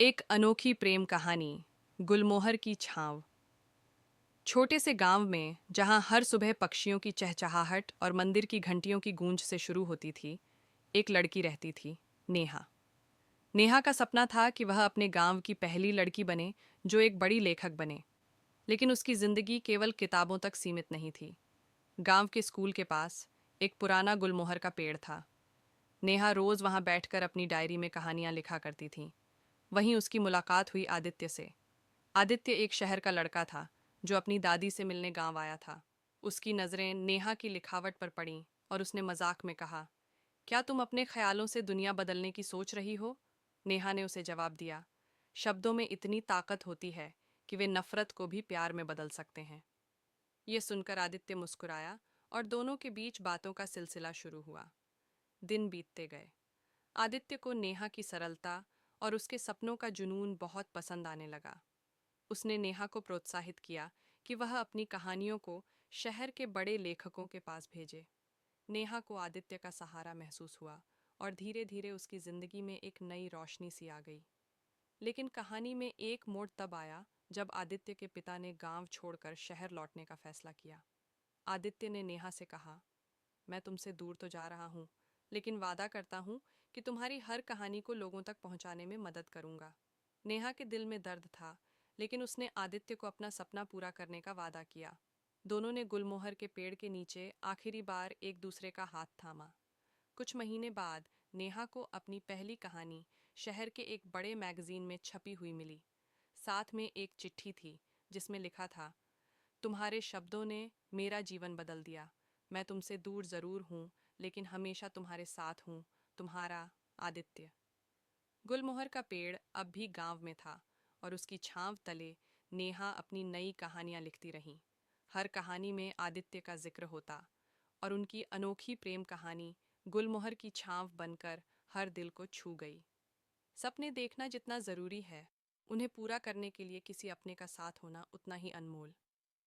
एक अनोखी प्रेम कहानी, गुलमोहर की छाँव। छोटे से गांव में जहां हर सुबह पक्षियों की चहचहाहट और मंदिर की घंटियों की गूंज से शुरू होती थी, एक लड़की रहती थी, नेहा। नेहा का सपना था कि वह अपने गांव की पहली लड़की बने जो एक बड़ी लेखक बने। लेकिन उसकी जिंदगी केवल किताबों तक सीमित नहीं थी। गांव के स्कूल के पास एक पुराना गुलमोहर का पेड़ था। नेहा रोज वहां बैठकर अपनी डायरी में कहानियां लिखा करती थी। वहीं उसकी मुलाकात हुई आदित्य से। आदित्य एक शहर का लड़का था जो अपनी दादी से मिलने गांव आया था। उसकी नज़रें नेहा की लिखावट पर पड़ीं और उसने मजाक में कहा, क्या तुम अपने ख्यालों से दुनिया बदलने की सोच रही हो? नेहा ने उसे जवाब दिया, शब्दों में इतनी ताकत होती है कि वे नफरत को भी प्यार में बदल सकते हैं। ये सुनकर आदित्य मुस्कुराया और दोनों के बीच बातों का सिलसिला शुरू हुआ। दिन बीतते गए। आदित्य को नेहा की सरलता और उसके सपनों का जुनून बहुत पसंद आने लगा। उसने नेहा को प्रोत्साहित किया कि वह अपनी कहानियों को शहर के बड़े लेखकों के पास भेजे। नेहा को आदित्य का सहारा महसूस हुआ और धीरे धीरे उसकी जिंदगी में एक नई रोशनी सी आ गई। लेकिन कहानी में एक मोड़ तब आया जब आदित्य के पिता ने गांव छोड़कर शहर लौटने का फैसला किया। आदित्य ने नेहा से कहा, मैं तुमसे दूर तो जा रहा हूँ, लेकिन वादा करता हूँ कि तुम्हारी हर कहानी को लोगों तक पहुँचाने में मदद करूँगा। नेहा के दिल में दर्द था, लेकिन उसने आदित्य को अपना सपना पूरा करने का वादा किया। दोनों ने गुलमोहर के पेड़ के नीचे आखिरी बार एक दूसरे का हाथ थामा। कुछ महीने बाद नेहा को अपनी पहली कहानी शहर के एक बड़े मैगजीन में छपी हुई मिली। साथ में एक चिट्ठी थी जिसमें लिखा था, तुम्हारे शब्दों ने मेरा जीवन बदल दिया। मैं तुमसे दूर जरूर हूँ, लेकिन हमेशा तुम्हारे साथ हूँ। तुम्हारा आदित्य। गुलमोहर का पेड़ अब भी गांव में था और उसकी छांव तले नेहा अपनी नई कहानियां लिखती रहीं। हर कहानी में आदित्य का जिक्र होता और उनकी अनोखी प्रेम कहानी गुलमोहर की छांव बनकर हर दिल को छू गई। सपने देखना जितना जरूरी है, उन्हें पूरा करने के लिए किसी अपने का साथ होना उतना ही अनमोल।